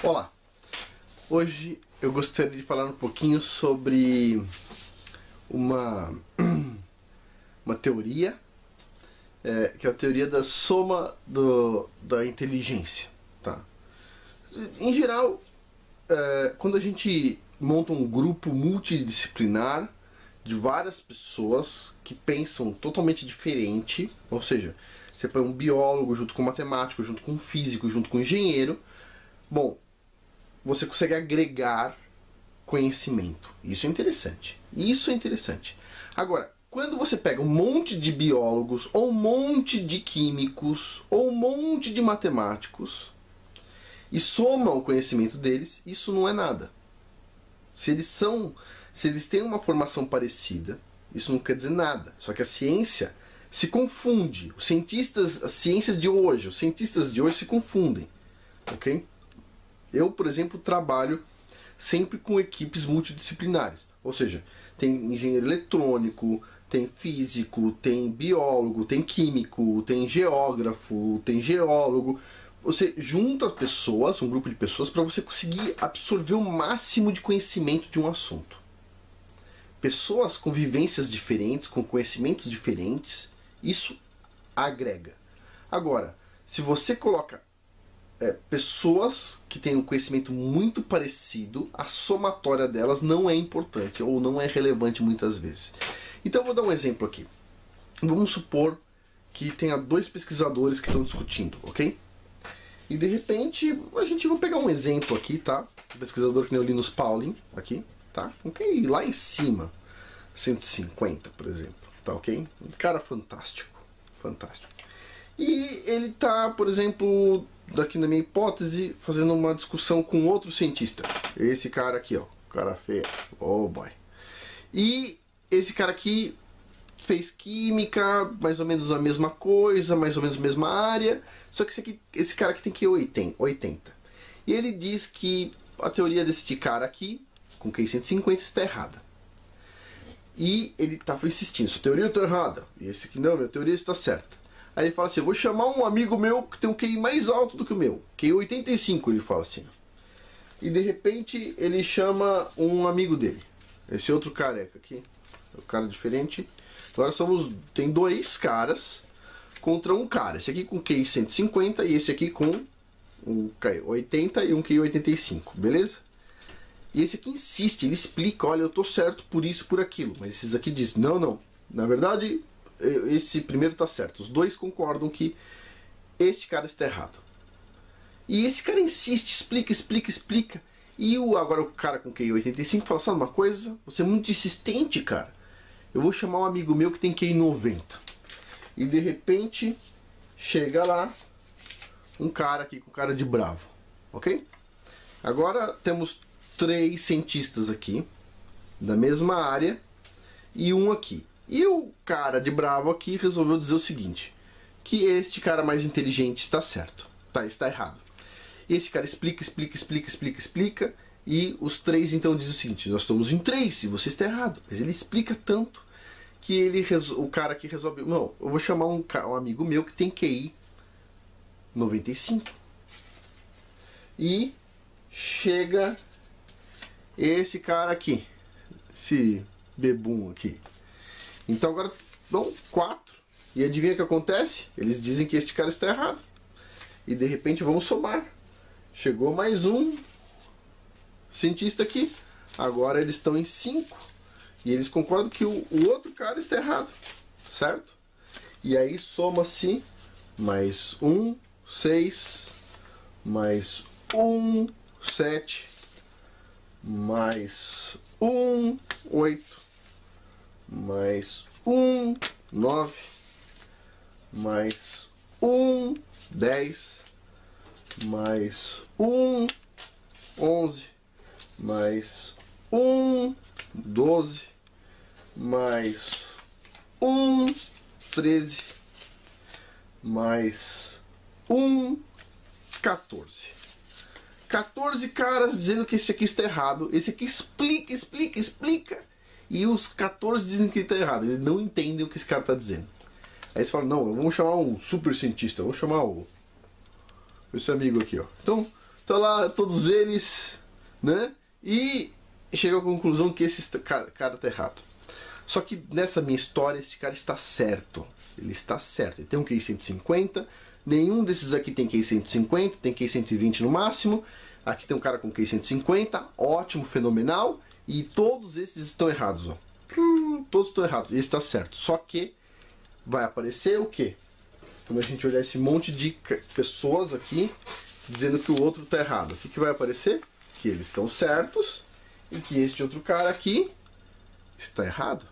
Olá! Hoje eu gostaria de falar um pouquinho sobre uma teoria, que é a teoria da soma da inteligência. Tá? Em geral, quando a gente monta um grupo multidisciplinar de várias pessoas que pensam totalmente diferente, ou seja, você põe um biólogo junto com um matemático, junto com um físico, junto com um engenheiro, bom, você consegue agregar conhecimento. Isso é interessante. Isso é interessante. Agora, quando você pega um monte de biólogos, ou um monte de químicos, ou um monte de matemáticos, e soma o conhecimento deles, isso não é nada. Se eles têm uma formação parecida, isso não quer dizer nada. Só que a ciência se confunde. Os cientistas se confundem. Ok? Eu, por exemplo, trabalho sempre com equipes multidisciplinares. Ou seja, tem engenheiro eletrônico, tem físico, tem biólogo, tem químico, tem geógrafo, tem geólogo. Você junta pessoas, um grupo de pessoas, para você conseguir absorver o máximo de conhecimento de um assunto. Pessoas com vivências diferentes, com conhecimentos diferentes, isso agrega. Agora, se você coloca pessoas que têm um conhecimento muito parecido, a somatória delas não é importante ou não é relevante muitas vezes. Então eu vou dar um exemplo aqui. Vamos supor que tenha dois pesquisadores que estão discutindo, ok? E de repente a gente vai pegar um exemplo aqui, tá? Um pesquisador que nem o Linus Pauling, aqui, tá? Ok, lá em cima, 150, por exemplo, tá ok? Um cara fantástico, fantástico. E ele tá, por exemplo, daqui na minha hipótese, fazendo uma discussão com outro cientista. Esse cara aqui, ó, cara feio, oh boy. E esse cara aqui fez química, mais ou menos a mesma coisa, mais ou menos a mesma área, só que esse cara aqui tem que 80. E ele diz que a teoria desse cara aqui, com QI 150, está errada. E ele estava insistindo, sua teoria está errada. E esse aqui, não, minha teoria está certa. Aí ele fala assim, eu vou chamar um amigo meu que tem um QI mais alto do que o meu. QI 85, ele fala assim. E de repente ele chama um amigo dele. Esse outro careca aqui. O cara diferente. Agora tem dois caras contra um cara. Esse aqui com QI 150 e esse aqui com um QI 80 e um QI 85. Beleza? E esse aqui insiste, ele explica, olha, eu tô certo por isso, por aquilo. Mas esses aqui dizem, não. Na verdade, esse primeiro está certo. Os dois concordam que este cara está errado. E esse cara insiste, explica. E agora o cara com QI 85 fala, sabe uma coisa? Você é muito insistente, cara. Eu vou chamar um amigo meu que tem QI 90. E de repente, chega lá um cara aqui com cara de bravo. Ok? Agora temos 3 cientistas aqui, da mesma área, e um aqui. E o cara de bravo aqui resolveu dizer o seguinte, que este cara mais inteligente está certo, está errado. E esse cara explica, e os 3 então dizem o seguinte, nós estamos em 3 e você está errado. Mas ele explica tanto que o cara aqui resolve, não, eu vou chamar um amigo meu que tem QI 95. E chega esse cara aqui, esse bebum aqui. Então agora dão 4. E adivinha o que acontece? Eles dizem que este cara está errado. E de repente vamos somar. Chegou mais um cientista aqui. Agora eles estão em 5. E eles concordam que o outro cara está errado. Certo? E aí soma-se mais 1, 6. Mais 1, 7. Mais 1, 8. Mais 1, 9, mais 1, 10, mais 1, 11, mais 1, 12, mais 1, 13, mais 1, 14. 14 caras dizendo que esse aqui está errado. Esse aqui explica. E os 14 dizem que ele está errado. Eles não entendem o que esse cara está dizendo. Aí eles falam, não, vamos chamar um super cientista. Vamos chamar esse amigo aqui, ó. Então, Então lá, todos eles, né? E chega à conclusão que esse cara tá errado. Só que nessa minha história, esse cara está certo. Ele está certo. Ele tem um QI 150. Nenhum desses aqui tem QI 150, tem QI 120 no máximo. Aqui tem um cara com QI 150, ótimo, fenomenal. E todos esses estão errados, ó. Todos estão errados. Esse está certo. Só que vai aparecer o quê? Quando a gente olhar esse monte de pessoas aqui dizendo que o outro está errado, o que vai aparecer? Que eles estão certos e que este outro cara aqui está errado.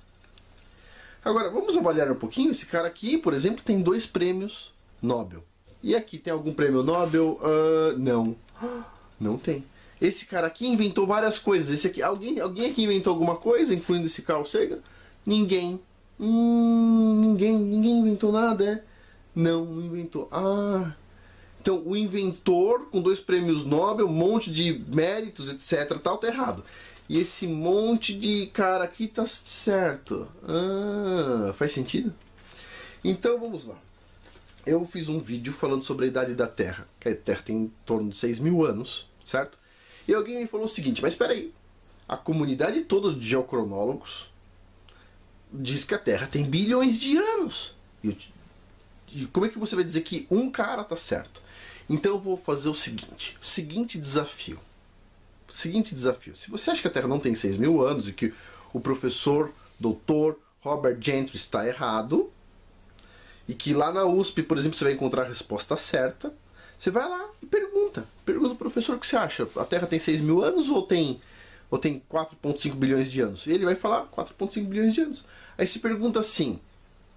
Agora, vamos avaliar um pouquinho. Esse cara aqui, por exemplo, tem 2 prêmios Nobel. E aqui tem algum prêmio Nobel? Não. Não tem. Esse cara aqui inventou várias coisas. Esse aqui, alguém aqui inventou alguma coisa, incluindo esse Carl Sagan? Ninguém. Ninguém inventou nada, é? Não inventou. Então o inventor com 2 prêmios Nobel, um monte de méritos, etc, tal, tá errado. E esse monte de cara aqui tá certo. Faz sentido? Então vamos lá. Eu fiz um vídeo falando sobre a idade da Terra. A Terra tem em torno de 6.000 anos, certo? E alguém me falou o seguinte, mas espera aí. A comunidade toda de geocronólogos diz que a Terra tem bilhões de anos. E como é que você vai dizer que um cara tá certo? Então eu vou fazer o seguinte desafio. Seguinte desafio. Se você acha que a Terra não tem 6.000 anos e que o professor Dr. Robert Gentry está errado, e que lá na USP, por exemplo, você vai encontrar a resposta certa, você vai lá e pergunta. Pergunta ao professor o que você acha. A Terra tem 6.000 anos ou tem 4,5 bilhões de anos? E ele vai falar 4,5 bilhões de anos. Aí se pergunta assim,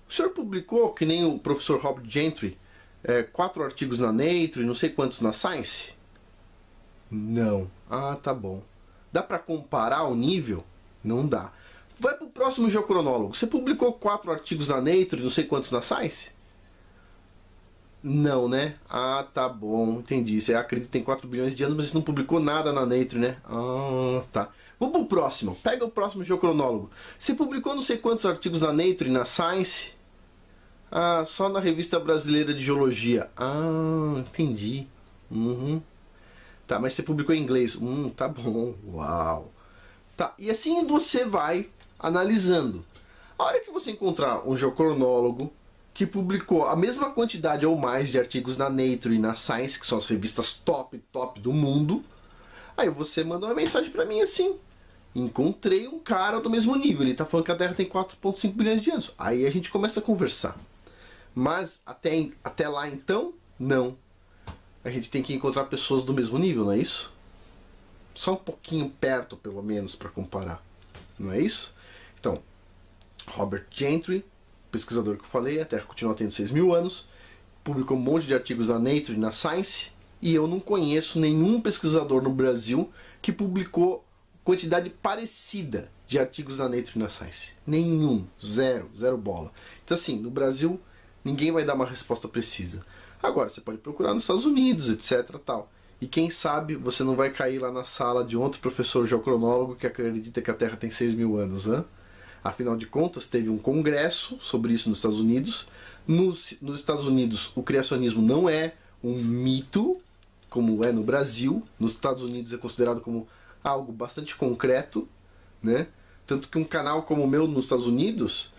o senhor publicou, que nem o professor Robert Gentry, 4 artigos na Nature e não sei quantos na Science? Não. Tá bom. Dá para comparar o nível? Não dá. Vai para o próximo geocronólogo. Você publicou 4 artigos na Nature e não sei quantos na Science? Não, né? Tá bom. Entendi. Você acredita em 4 bilhões de anos, mas você não publicou nada na Nature, né? Tá. Vamos pro próximo. Pega o próximo geocronólogo. Você publicou não sei quantos artigos na Nature e na Science? Só na Revista Brasileira de Geologia. Entendi. Tá, mas você publicou em inglês. Tá bom. Uau. Tá, e assim você vai analisando. A hora que você encontrar um geocronólogo que publicou a mesma quantidade ou mais de artigos na Nature e na Science, que são as revistas top do mundo, aí você manda uma mensagem pra mim assim: encontrei um cara do mesmo nível, ele tá falando que a Terra tem 4,5 bilhões de anos. Aí a gente começa a conversar. Mas até lá então, não. A gente tem que encontrar pessoas do mesmo nível, não é isso? Só um pouquinho perto, pelo menos, para comparar. Não é isso? Então, Robert Gentry, pesquisador que eu falei, a Terra continua tendo 6.000 anos, publicou um monte de artigos na Nature e na Science, e eu não conheço nenhum pesquisador no Brasil que publicou quantidade parecida de artigos na Nature e na Science. Nenhum. Zero bola. Então assim, no Brasil, ninguém vai dar uma resposta precisa. Agora, você pode procurar nos Estados Unidos, etc. tal. E quem sabe você não vai cair lá na sala de outro professor geocronólogo que acredita que a Terra tem 6.000 anos, né? Afinal de contas, teve um congresso sobre isso nos Estados Unidos. Nos Estados Unidos, o criacionismo não é um mito, como é no Brasil. Nos Estados Unidos é considerado como algo bastante concreto, né? Tanto que um canal como o meu nos Estados Unidos,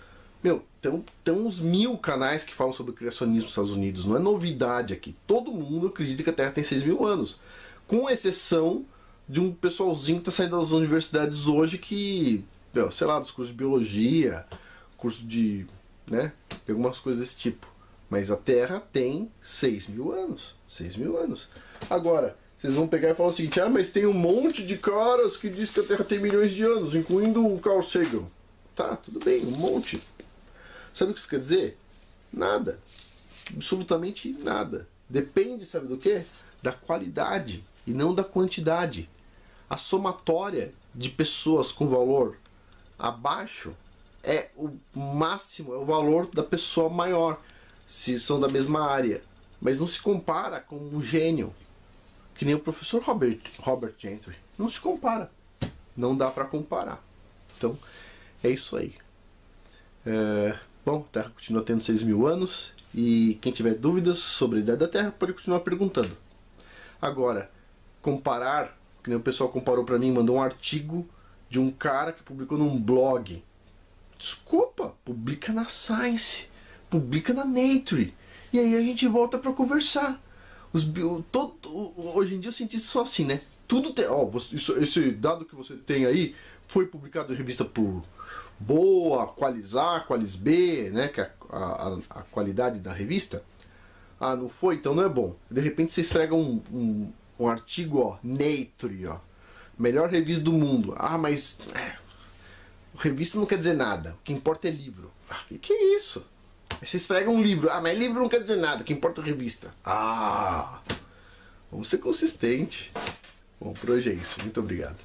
tem uns 1.000 canais que falam sobre o criacionismo nos Estados Unidos. Não é novidade aqui. Todo mundo acredita que a Terra tem 6.000 anos. Com exceção de um pessoalzinho que está saindo das universidades hoje que, sei lá, dos cursos de biologia, curso de, né, algumas coisas desse tipo. Mas a Terra tem 6.000 anos. 6.000 anos. Agora, vocês vão pegar e falar o seguinte: mas tem um monte de caras que diz que a Terra tem milhões de anos, incluindo o Carl Sagan. Tá, tudo bem, um monte. Sabe o que isso quer dizer? Nada. Absolutamente nada. Depende, sabe do quê? Da qualidade e não da quantidade. A somatória de pessoas com valor abaixo é o máximo, é o valor da pessoa maior, se são da mesma área. Mas não se compara com um gênio, que nem o professor Robert Gentry. Não se compara. Não dá para comparar. Então, é isso aí. Bom, a Terra continua tendo 6.000 anos. E quem tiver dúvidas sobre a idade da Terra pode continuar perguntando. Agora, comparar, que nem o pessoal comparou pra mim, mandou um artigo de um cara que publicou num blog. Desculpa, publica na Science, publica na Nature. E aí a gente volta pra conversar. Hoje em dia os cientistas são assim, né? Tudo tem. Ó, esse dado que você tem aí foi publicado em revista por boa, Qualis A, Qualis B, né? Que é a qualidade da revista. Ah, não foi? Então não é bom. De repente você esfrega um artigo, ó, Nature, ó. Melhor revista do mundo. Ah, mas. Revista não quer dizer nada. O que importa é livro. Ah, que é isso? Aí você esfrega um livro. Ah, mas livro não quer dizer nada. O que importa é revista. Ah! Vamos ser consistente. Bom, por hoje é isso. Muito obrigado.